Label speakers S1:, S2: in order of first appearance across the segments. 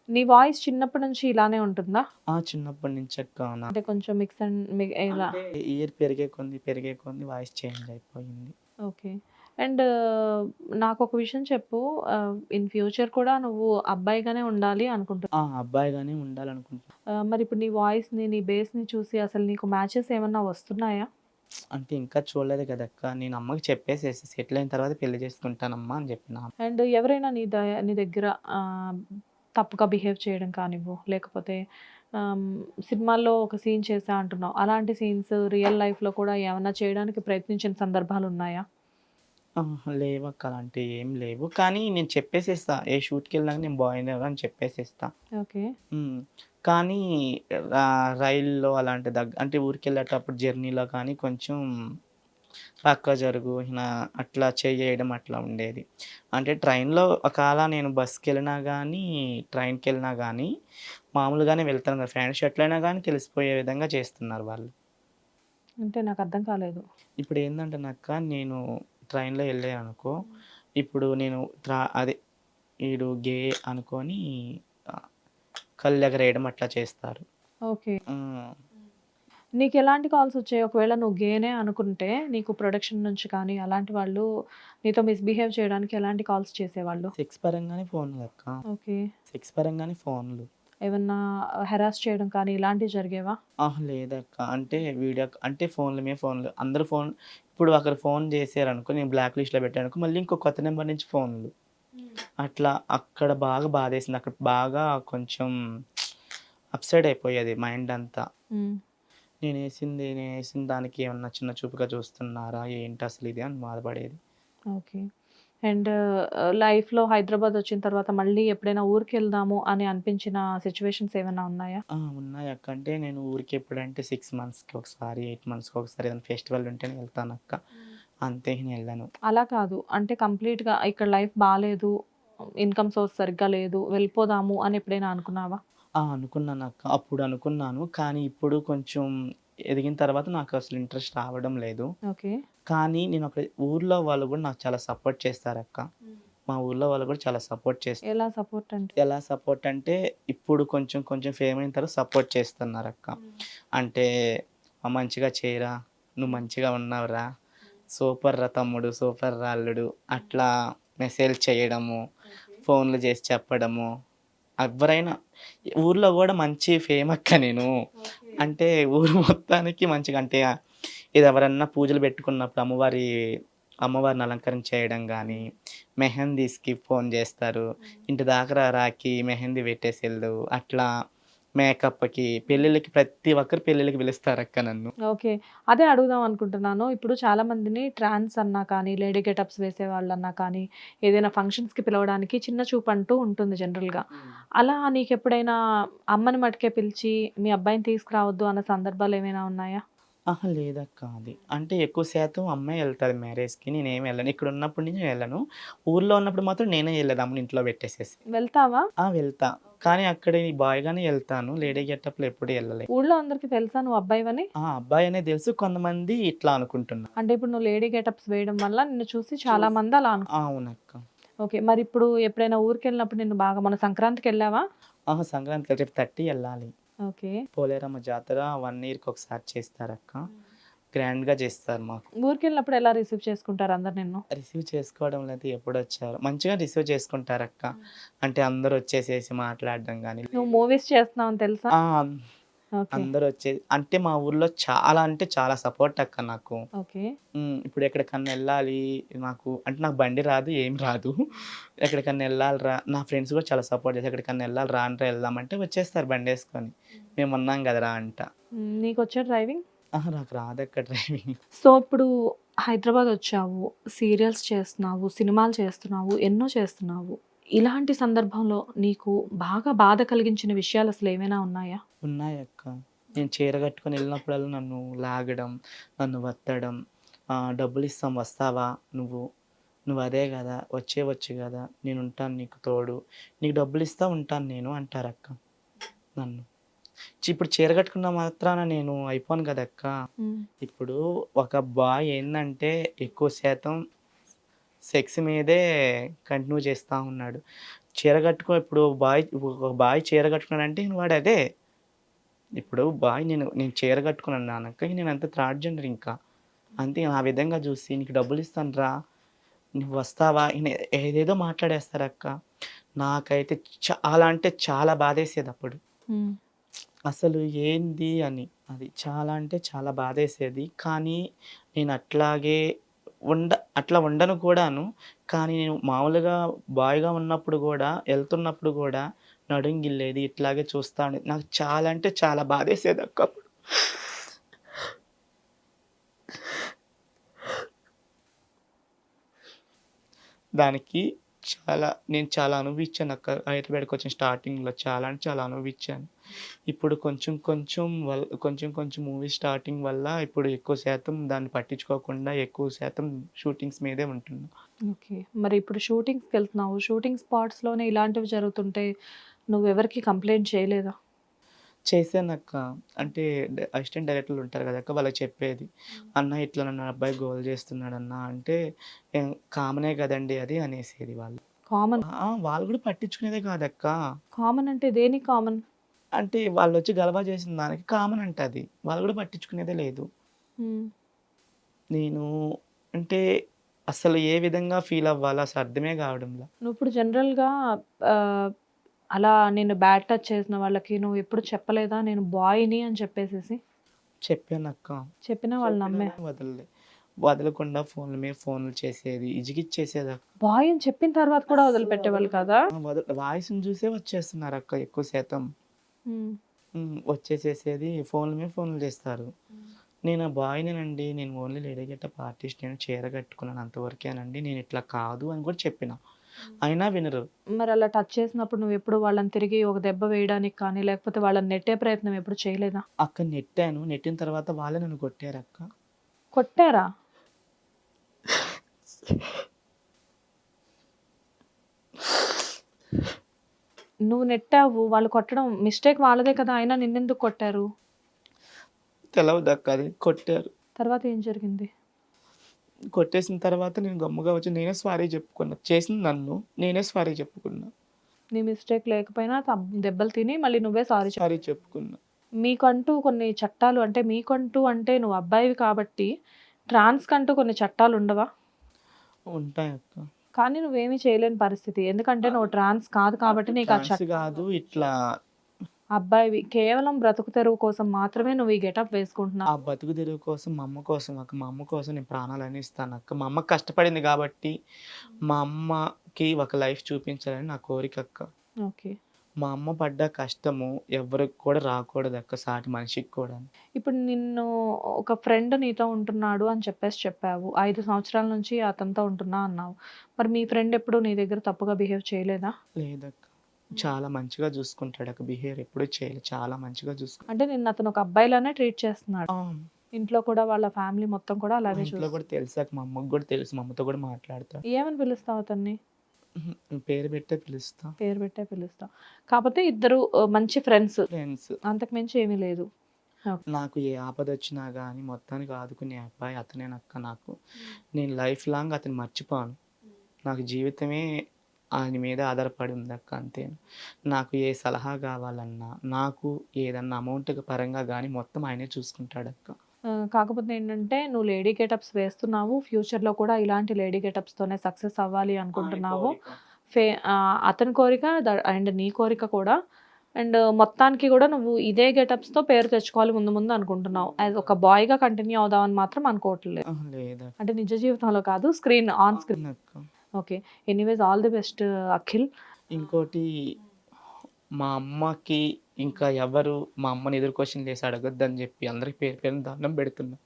S1: నీ వాయిస్ చిన్నప్పటి నుంచి ఇలానే ఉంటుందా?
S2: చిన్నప్పటి నుంచి అక్క.
S1: అంటే కొంచెం మిక్స్ అండ్ ఇలా.
S2: అంటే ఇయర్ పెరిగే కొంది వాయిస్ చేంజ్ అయిపోయింది.
S1: ఓకే. అండ్ నాకొక విషయం చెప్పు. ఇన్ ఫ్యూచర్ కూడా నువ్వు అబ్బాయిగానే ఉండాలి అనుకుంటున్నావా?
S2: అబ్బాయిగానే ఉండాలనుకుంటున్నా.
S1: మరి ఇప్పుడు నీ వాయిస్‌ని, నీ బేస్‌ని చూసి అసలు నీకు మ్యాచెస్ ఏమన్నా వస్తున్నాయా?
S2: అంటే ఇంకా చూడలేదు కదక్క. నేను అమ్మకి చెప్పేసేసి సెటిల్ అయిన తర్వాత పెళ్లి చేసుకుంటానమ్మా అని చెప్పిన.
S1: అండ్ ఎవరైనా నీ దగ్గర ఆహ్, తప్పుగా బిహేవ్ చేయడం కానివ్వు, లేకపోతే ఆహ్, సినిమాల్లో ఒక సీన్ చేశా అంటున్నావు. అలాంటి సీన్స్ రియల్ లైఫ్‌లో కూడా ఏమన్నా చేయడానికి ప్రయత్నించిన సందర్భాలున్నాయా?
S2: లేవక్క అలాంటివి ఏం లేవు. కానీ నేను చెప్పేసేస్తా. ఏ షూట్‌కెళ్ళినాక నేను బాయ్‌నే అని చెప్పేసేస్తా.
S1: ఓకే.
S2: హ్మ్. కానీ రైల్లో అలాంటి అంటే ఊరికెళ్ళేటప్పుడు జర్నీలో కానీ కొంచెం పక్క జరుగు అట్లా చెయ్యేయడం అట్లా ఉండేది. అంటే ట్రైన్‌లో ఒకాళ నేను బస్‌కెళ్ళినా గానీ, ట్రైన్‌కెళ్ళినా గానీ మామూలుగానే వెళ్తాను కదా! ప్యాంట్ షర్ట్‌లో అయినా గానీ తెలిసిపోయే విధంగా చేస్తున్నారు వాళ్ళు.
S1: అంటే నాకర్థం కాలేదు.
S2: ఇప్పుడేందంటేనక్క నేను ట్రైన్‌లో ఎళ్ళాననుకో, ఇప్పుడు నేను అదే ఈడు గే అనుకోని ఆహ్, కళ్ళెగరేయడం అట్లా చేస్తారు.
S1: ఓకే.
S2: హ్మ్.
S1: నీకెలాంటి కాల్సొచ్చాయి? ఒకవేళ నువ్వు గేనే అనుకుంటే, నీకు ప్రొడక్షన్ నుంచి కానీ, అలాంటి వాళ్ళు నీతో మిస్‌బిహేవ్ చేయడానికి ఎలాంటి కాల్స్ చేసేవాళ్ళు?
S2: సెక్స్ పరంగానే ఫోన్‌లక్క.
S1: ఓకే.
S2: సెక్స్ పరంగానే ఫోన్‌లు.
S1: ఏమన్నా హెరాస్ చేయడం కానీ, ఇలాంటివి జరిగేవా?
S2: లేదక్క. అంటే అంటే ఫోన్‌ల మీద ఫోన్‌లు. అందరూ ఇప్పుడు ఒకరు ఫోన్ చేశారనుకో, నేను బ్లాక్ లిస్ట్‌లో పెట్టాననుకో, మళ్ళీ ఇంకో కొత్త నంబర్ నుంచి ఫోన్‌లు. అట్లా అక్కడ బాగా బాధేసింది. అక్కడ బాగా కొంచెం అప్‌సెట్ అయిపోయేది మైండంతా.
S1: హ్మ్.
S2: నేనేసిన దానికి ఏమన్నా చిన్న చూపుగా చూస్తున్నారా? ఏంటసలిది అని బాధపడేది.
S1: ఓకే. అండ్ లైఫ్‌లో హైదరాబాదొచ్చిన తర్వాత మళ్ళీ ఎప్పుడైనా ఊరికెళ్దాము అని అనిపించిన సిట్యుయేషన్స్ ఏమన్నా ఉన్నాయా?
S2: ఉన్నాయక్క. అంటే నేను ఊరికి ఎప్పుడంటే 6 మంత్స్‌కి ఒకసారి, 8 మంత్స్‌కి ఒకసారి ఏదైనా ఫెస్టివల్ ఉంటేనే వెళ్తానక్క. అంతే నేనెళ్ళను.
S1: అలా కాదు. అంటే కంప్లీట్‌గా ఇక్కడ లైఫ్ బాలేదు, ఇన్‌కమ్ సోర్స్ సరిగ్గా లేదు, వెళ్ళిపోదాము అని ఎప్పుడైనా అనుకున్నావా?
S2: అనుకున్నానక్క. అప్పుడు అనుకున్నాను. కానీ ఇప్పుడు కొంచెం ఎదిగిన తర్వాత నాకసలు ఇంట్రెస్ట్ రావడం లేదు.
S1: ఓకే.
S2: కానీ నేనొక ఊర్లో వాళ్ళు గూడా నాకు చాలా సపోర్ట్ చేస్తారక్క. మా ఊర్లో వాళ్ళు గూడా చాలా సపోర్ట్ చేస్తారు.
S1: ఎలా సపోర్ట్ అంటే?
S2: ఎలా సపోర్ట్ అంటే ఇప్పుడు కొంచెం కొంచెం ఫేమ్ అయిన తర్వాత సపోర్ట్ చేస్తున్నారక్క. అంటే మంచిగా చేయరా, నువ్వు మంచిగా ఉన్నావురా, సూపర్‌రా తమ్ముడు, సూపర్‌రా అల్లుడు అట్లా మెసేజ్ చేయడము, ఫోన్‌లు చేసి చెప్పడము. ఎవ్వరైనా ఊర్లో గూడా మంచి ఫేమ్ అక్క నేను. అంటే ఊరు మొత్తానికి మంచిగా అంటే ఇది ఎవరన్నా పూజలు పెట్టుకున్నప్పుడు అమ్మవారిని అలంకరించేయడం గానీ, మెహందీస్‌కి ఫోను జేస్తారు. ఇంటి దాకా రాఖీ, మెహందీ పెట్టేసెళ్ళు. అట్లా మేకప్‌కి, పెళ్ళిళ్ళకి ప్రతి ఒక్కరు పెళ్ళిళ్ళకి పిలుస్తారక్క నన్ను.
S1: ఓకే. అదే అడుగుదాం అనుకుంటున్నాను. ఇప్పుడు చాలా మందిని ట్రాన్స్ అన్నా కానీ, లేడీ గెటప్స్ వేసేవాళ్ళన్నా కానీ, ఏదైనా ఫంక్షన్స్‌కి పిలవడానికి చిన్న చూపంటూ ఉంటుంది జనరల్‌గా. అలా నీకెప్పుడైనా అమ్మని మట్టుకే పిలిచి, మీ అబ్బాయిని తీసుకురావద్దు అన్న సందర్భాలేమైనా ఉన్నాయా?
S2: లేదక్క అది. అంటే ఎక్కువ శాతం అమ్మే ఎళ్తది మ్యారేజ్‌కి. నేనేమి ఎళ్ళను. ఇక్కడున్నప్పటి నుంచి నేనెళ్ళను. ఊర్లో ఉన్నప్పుడు మాత్రం నేనే ఎళ్ళేది అమ్మని ఇంట్లో పెట్టేసేసి.
S1: వెళ్తావా?
S2: వెళ్తా. కానీ అక్కడ ఈ బాయ్‌గానే ఎళ్తాను. లేడీ గెటప్‌లో ఎప్పుడు ఎళ్ళలే.
S1: ఊళ్ళో అందరికి తెలుసా నువ్వు అబ్బాయివని?
S2: అబ్బాయనే తెలుసు. కొంతమంది ఇట్లా అనుకుంటున్నారు.
S1: అంటే ఇప్పుడు నువ్వు లేడీ గెటప్స్ వేయడం వల్ల నిన్ను చూసి చాలా మంది అలా
S2: అవునక్క.
S1: ఓకే. మరిప్పుడు ఎప్పుడైనా ఊరికెళ్ళినప్పుడు నిన్ను బాగా మొన్న సంక్రాంతికెళ్ళావా?
S2: సంక్రాంతికి రేపు 30 ఎళ్ళాలి.
S1: ఓకే.
S2: పోలేరమ్మ జాతర 1 ఇయర్‌కి ఒకసారి చేస్తారక్క. గ్రాండ్‌గా చేస్తారు మాకు.
S1: ఊరికెళ్ళినప్పుడు ఎలా రిసీవ్ చేసుకుంటారు అందరు నిన్ను?
S2: రిసీవ్ చేసుకోవడంలో అయితే ఎప్పుడొచ్చారో మంచిగా రిసీవ్ చేసుకుంటారక్క. అంటే అందరొచ్చేసేసి మాట్లాడడం గాని
S1: నువ్వు మూవీస్ చేస్తున్నావని తెలుసా?
S2: ఆ!
S1: ఓకే.
S2: అంటే మా ఊర్లో చాలా అంటే చాలా సపోర్ట్ అక్క నాకు.
S1: ఓకే.
S2: ఇప్పుడు ఎక్కడికన్నా ఎళ్ళాలి అంటే నాకు బండి రాదు, ఏం రాదు. ఎక్కడికన్నా ఎళ్ళాలిరా నా ఫ్రెండ్స్ కూడా చాలా సపోర్ట్ చేస్తారు. ఎక్కడికన్నా ఎళ్ళాలి రాండ్రా ఎళ్దామంటే వచ్చేస్తారు బండేసుకొని. మేమున్నాం గదరా అంట.
S1: నీకొచ్చా డ్రైవింగ్?
S2: నాకు రాదక్క డ్రైవింగ్.
S1: సో, ఇప్పుడు హైదరాబాదొచ్చావు, సీరియల్స్ చేస్తున్నావు, సినిమాలు చేస్తున్నావు, ఎన్నో చేస్తున్నావు. ఇలాంటి సందర్భంలో నీకు బాగా బాధ కలిగించిన విషయాలసలేమైనా ఉన్నాయా?
S2: ఉన్నాయక్క. నేను చీర కట్టుకొని ఎళ్ళినప్పుడల్లా నన్ను లాగడం, నన్ను వత్తడం, డబ్బులిస్తాం వస్తావా నువ్వు? నువ్వదే గదా! వచ్చేయొచ్చు గదా! నేనుంటాను నీకు తోడు. నీకు డబ్బులిస్తా ఉంటాను నేను అంటారక్క నన్ను. ఇప్పుడు చీర కట్టుకున్న మాత్రాన నేను అయిపోను గదక్క.
S1: హ్మ్.
S2: ఇప్పుడు ఒక బాయ్ ఏందంటే ఎక్కువ శాతం సెక్స్ మీదే కంటిన్యూ చేస్తా ఉన్నాడు. చీర కట్టుకో ఇప్పుడు ఒక బాయ్ చీర కట్టుకున్నాడంటే ఇంక వాడు అదే. ఇప్పుడు బాయ్ నేను చీర కట్టుకున్నాను అనక నేను అంత థర్డ్ జెండర్ ఇంకా. అంతే ఆ విధంగా చూసి నీకు డబ్బులిస్తాను రా, నువ్వు వస్తావా? ఏదేదో మాట్లాడేస్తారక్క. నాకైతే చాలా అంటే చాలా బాధేసేదప్పుడు.
S1: హ్మ్.
S2: అసలు ఏంది అని. అది చాలా అంటే చాలా బాధేసేది. కానీ నేను అట్లాగే అట్లా ఉండను కూడాను. కానీ నేను మామూలుగా బాయ్‌గా ఉన్నప్పుడు గూడా, ఎళ్తున్నప్పుడు గూడా నడుం గిల్లేది. ఇట్లాగే చూస్తా ఉండేది. నాకు చాలా అంటే చాలా బాధేసేదక్క అప్పుడు. దానికి నేను చాలా అనుభవించానక్క. హైదరాబాద్‌కొచ్చిన స్టార్టింగ్‌లో చాలా అంటే చాలా అనుభవించాను. ఇప్పుడు కొంచెం కొంచెం మూవీ స్టార్టింగ్ వల్ల ఇప్పుడు ఎక్కువ శాతం దాన్ని పట్టించుకోకుండా ఎక్కువ శాతం షూటింగ్స్ మీదే ఉంటున్నా.
S1: ఓకే. మరి ఇప్పుడు షూటింగ్స్‌కెళ్తున్నావు. షూటింగ్ స్పాట్స్‌లోనే ఇలాంటివి జరుగుతుంటే నువ్వెవరికీ కంప్లెయింట్ చేయలేదా?
S2: చేశానక్క. అంటే అసిస్టెంట్ డైరెక్టర్లు ఉంటారు కదక్క! వాళ్ళకి చెప్పేది. "అన్న ఇట్లా నన్ను అబ్బాయి గోల చేస్తున్నాడన్న" అంటే కామనే కదండీ అది అనేసేది వాళ్ళు.
S1: కామన్.
S2: వాళ్ళు కూడా పట్టించుకునేదే కాదక్క.
S1: కామన్ అంటే దేనికి కామన్?
S2: అంటే వాళ్ళొచ్చి గలబా చేసిన దానికి కామన్ అంట అది. వాళ్ళు కూడా పట్టించుకునేదే లేదు.
S1: హ్మ్.
S2: నేను అంటే అసలు ఏ విధంగా ఫీల్ అవ్వాలో అసలు అర్థమే కావడంలా.
S1: నువ్విప్పుడు జనరల్‌గా ఆహ్, అలా నిన్ను బ్యాడ్ టచ్ చేసిన వాళ్ళకి నువ్వెప్పుడు చెప్పలేదా? నేను బాయ్‌ని అని చెప్పేసేసి?
S2: చెప్పానక్క.
S1: చెప్పినా వాళ్ళు
S2: చెప్పినా
S1: నమ్మే
S2: గాని వదలకుండా ఫోన్ల మీద ఫోన్లు చేసేది. ఇజిగిచ్చేసేదక్క.
S1: బాయ్ అని చెప్పిన తర్వాత కూడా
S2: అస్సలు
S1: వదిలిపెట్టేవాళ్ళు
S2: వదలకుండా
S1: కాదా?
S2: వాయిస్‌ని చూసే వచ్చేస్తున్నారక్క ఎక్కువ శాతం.
S1: హ్మ్.
S2: వచ్చేసేసేది ఫోన్ల మీద ఫోన్లు చేస్తారు. నేను ఆ బాయ్‌నేనండి. నేను ఓన్లీ లేడీ గెటప్ ఆర్టిస్ట్. నేను చీర కట్టుకున్నాను అంతవరకేనండి. నేను ఇట్లా కాదు అని కూడా చెప్పిన. అయినా వినరు.
S1: మరలా టచ్ చేసినప్పుడు నువ్వెప్పుడు వాళ్ళని తిరిగి ఒక దెబ్బ వేయడానికి కానీ, లేకపోతే వాళ్ళని నెట్టే ప్రయత్నం ఎప్పుడు చేయలేదా?
S2: అక్కడ నెట్టాను. నెట్టిన తర్వాత వాళ్ళే నన్ను కొట్టారక్క.
S1: కొట్టారా? నువ్వు నెట్టావు. వాళ్ళు కొట్టడం మిస్టేక్ వాళ్ళదే కదా! అయినా నిన్నెందుకు కొట్టారు?
S2: తెలవదక్క అది. కొట్టారు.
S1: తర్వాత ఏం జరిగింది?
S2: కొట్టేసిన తర్వాత నేను గమ్ముగా వచ్చి నేనే సారీ చెప్పుకున్నా. చేసింది నన్ను. నేనే సారీ చెప్పుకున్నా.
S1: నీ మిస్టేక్ లేకపోయినా దెబ్బలు తిని మళ్ళీ నువ్వే సారీ
S2: సారీ చెప్పుకున్నా.
S1: మీకంటూ కొన్ని చట్టాలు అంటే మీకంటూ అంటే నువ్వు అబ్బాయివి కాబట్టి ట్రాన్స్‌కంటూ కొన్ని చట్టాలు ఉండవా?
S2: ఉంటాయక్క.
S1: కానీ నువ్వేమి చేయలేని పరిస్థితి. ఎందుకంటే నువ్వు ట్రాన్స్ కాదు కాబట్టి నీకు ఆ
S2: ట్రాన్స్ కాదు ఇట్లా
S1: అబ్బాయివి. కేవలం బ్రతుకు తెరువు కోసం మాత్రమే నువ్వు ఈ గెటప్ వేసుకుంటున్నావు.
S2: ఆ బతుకు తెరువు కోసం మా అమ్మ కోసం అక్క. మా అమ్మ కోసం నేను ప్రాణాలన్నీ ఇస్తానక్క. మా అమ్మ కష్టపడింది గాబట్టి, మా అమ్మకి ఒక లైఫ్ చూపించాలని నా కోరికక్క.
S1: ఓకే.
S2: మా అమ్మ పడ్డ కష్టము ఎవ్వరికి కూడా రాకూడదక్క సాటి మనిషికి కూడా.
S1: ఇప్పుడు నిన్ను ఒక ఫ్రెండ్ నీతో ఉంటున్నాడు అని చెప్పావు. 5 సంవత్సరాల నుంచి అతనితో ఉంటున్నా అన్నావు. మరి మీ ఫ్రెండ్ ఎప్పుడు నీ దగ్గర తప్పుగా బిహేవ్ చేయలేదా?
S2: లేదక్క. చాలా మంచిగా చూసుకుంటాడక్క. బిహేవియర్ ఎప్పుడు చేయలేదు. చాలా మంచిగా
S1: అంటే నిన్ను అతను ఒక అబ్బాయిలానే ట్రీట్ చేస్తున్నాడు.
S2: ఆ!
S1: ఇంట్లో కూడా వాళ్ళ ఫ్యామిలీ మొత్తం కూడా
S2: మా
S1: అలాగే
S2: ఇంట్లో కూడా తెలుసక్క. మా అమ్మకి కూడా తెలుసు. మా అమ్మతో కూడా మాట్లాడతా.
S1: ఏమని పిలుస్తావు అతన్ని?
S2: పేరు పెట్టే పిలుస్తా.
S1: పేరు పెట్టే పిలుస్తావు. కాపోతే ఇద్దరు మంచి ఫ్రెండ్స్.
S2: ఫ్రెండ్స్.
S1: అంతకు మించి ఏమీ లేదు. ఓకే.
S2: నాకు ఏ ఆపదొచ్చినా గానీ మొత్తానికి ఆదుకునే అబ్బాయి అతనేనక్క నాకు. నేను లైఫ్ లాంగ్ అతన్ని మర్చిపోను. నాకు జీవితమే ఆయన మీద ఆధారపడి ఉందక్క అంతే. నాకు ఏ సలహా గావాలన్నా, నాకు ఏదన్నా అమౌంట్ పరంగా గానీ మొత్తం ఆయనే చూసుకుంటాడక్క.
S1: కాకపోతే ఏంటంటే నువ్వు లేడీ గెటప్స్ వేస్తున్నావు. ఫ్యూచర్‌లో కూడా ఇలాంటి లేడీ గెటప్స్‌తోనే సక్సెస్ అవ్వాలి అనుకుంటున్నావు.
S2: కోరిక.
S1: అతని కోరిక అండ్ నీ కోరిక కూడా. అండ్ మొత్తానికి గూడా నువ్వు ఇదే గెటప్స్‌తో పేరు తెచ్చుకోవాలి ముందు ముందు అనుకుంటున్నావు. యాస్ ఒక బాయ్‌గా కంటిన్యూ అవుదామని మాత్రం అనుకోవట్లేదు.
S2: లేదక్క.
S1: అంటే నిజ జీవితంలో కాదు ఆన్ స్క్రీన్.
S2: అవునక్క.
S1: Okay. Anyways all the best Akhil.
S2: ఇంకోటి మా అమ్మకి ఇంకా మా అమ్మని ఎదురు క్వెషన్‌లేసి అడగొద్దని జెప్పి అందరికి పేరు పేరున దండం బెడుతున్నా.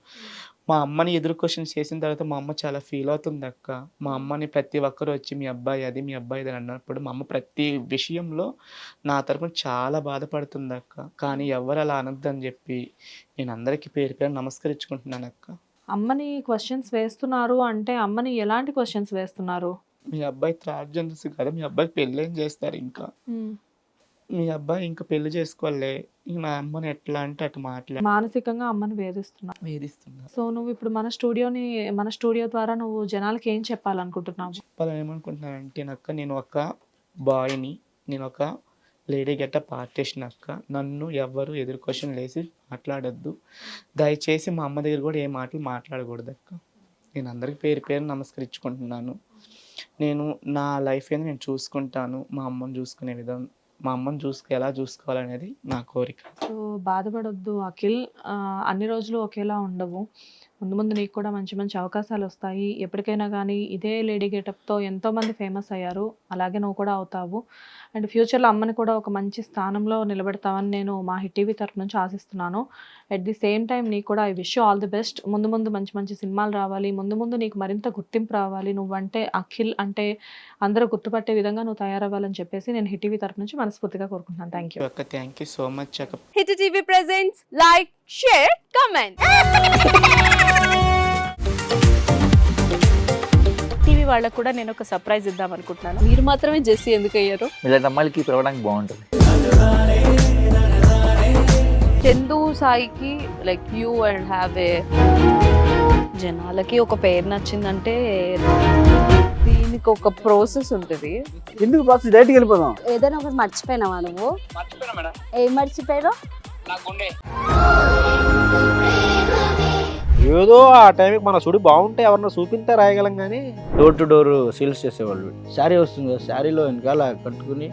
S2: మా అమ్మని ఎదురు క్వెషన్స్ చేసిన తర్వాత మా అమ్మ చాలా ఫీల్ అవుతుందక్క. మా అమ్మని ప్రతి ఒక్కరు వచ్చి మీ అబ్బాయి అది, మీ అబ్బాయి ఇది అని అన్నప్పుడు మా అమ్మ ప్రతి విషయంలో నా తరపున చాలా బాధపడుతుందక్క. కానీ ఎవ్వరు అలా అనొద్దని జెప్పి నేను అందరికి పేరు పేరున నమస్కరించుకుంటున్నానక్క.
S1: అమ్మని క్వెషన్స్ వేస్తున్నారు అంటే అమ్మని ఎలాంటి క్వెషన్స్ వేస్తున్నారు?
S2: మీ అబ్బాయి థర్డ్ జెండర్స్ కదా! మీ అబ్బాయికి పెళ్ళేం జేస్తారింకా?
S1: హ్మ్.
S2: మీ అబ్బాయి ఇంక పెళ్లి చేసుకోలే. ఇంక మా అమ్మని ఎట్లా అంటే అటు
S1: మానసికంగా అమ్మని వేధిస్తున్నారు.
S2: వేధిస్తున్నారు.
S1: సో, నువ్విప్పుడు మన స్టూడియో ద్వారా నువ్వు జనాలకి ఏం చెప్పాలనుకుంటున్నావు?
S2: చెప్పాలని ఏమనుకుంటున్నానంటేనక్క నేను ఒక బాయ్ని, నేను ఒక లేడీ గెటప్ ఆర్టిస్ట్ని అక్క. నన్ను ఎవ్వరు ఎదురు క్వశ్చన్ లేసి మాట్లాడొద్దు. దయచేసి మా అమ్మ దగ్గర కూడా ఏ మాటలు మాట్లాడకూడదు అక్క. నేను అందరికి పేరు పేరు నమస్కరించుకుంటున్నాను. నేను నా లైఫ్ ఏంది నేను చూసుకుంటాను. మా అమ్మని చూసుకునే విధం, మా అమ్మని ఎలా చూసుకోవాలనేది నా కోరిక.
S1: సో బాధపడొద్దు అఖిల్. అన్ని రోజులు ఒకేలా ఉండవు. ముందు ముందు నీకు కూడా మంచి మంచి అవకాశాలు వస్తాయి. ఎప్పటికైనా కానీ ఇదే లేడీ గెటప్తో ఎంతోమంది ఫేమస్ అయ్యారు, అలాగే నువ్వు కూడా అవుతావు. అండ్ ఫ్యూచర్లో అమ్మని కూడా ఒక మంచి స్థానంలో నిలబెడతావని నేను మా హిట్ టీవీ తరఫు నుంచి ఆశిస్తున్నాను. అట్ ది సేమ్ టైం నీకు కూడా I wish you all the best. ముందు ముందు మంచి మంచి సినిమాలు రావాలి, ముందు ముందు నీకు మరింత గుర్తింపు రావాలి. నువ్వంటే అఖిల్ అంటే అందరూ గుర్తుపట్టే విధంగా నువ్వు తయారవ్వాలని చెప్పేసి నేను హిట్ టీవీ తరఫు నుంచి మనస్ఫూర్తిగా కోరుకుంటున్నాను. థ్యాంక్ యూ
S2: అక్క, థ్యాంక్ యూ సో మచ్ అక్క.
S3: Hit TV presents like, share, comment. TV వాళ్ళకు కూడా నేను ఒక సర్ప్రైజ్ ఇద్దాం అనుకుంటున్నాను. మీరు మాత్రమే జెస్సీ ఎందుకు అయ్యారు?
S4: ఇలాంటి అమ్మాయిలకి పిలవడానికి బాగుంటుంది.
S3: చందు సాయికి like you and have a జనాలకి ఒక పేరు నచ్చిందంటే దీనికి ఒక ప్రాసెస్ ఉంటుంది.
S5: ఎందుకు ప్రాసెస్ డైరెక్ట్కి వెళ్ళిపోదాం.
S6: ఏదైనా ఒకటి మర్చిపోయినావా నువ్వు? ఏం మర్చిపోయావు?
S5: ఏదో ఆ టైంకి మన సుడి బాగుంటే ఎవరన్నా చూపిస్తే రాయగలం కానీ డోర్ టు డోర్ సేల్స్ చేసేవాళ్ళు. శారీ వస్తుంది, శారీలో వెనకాల కట్టుకుని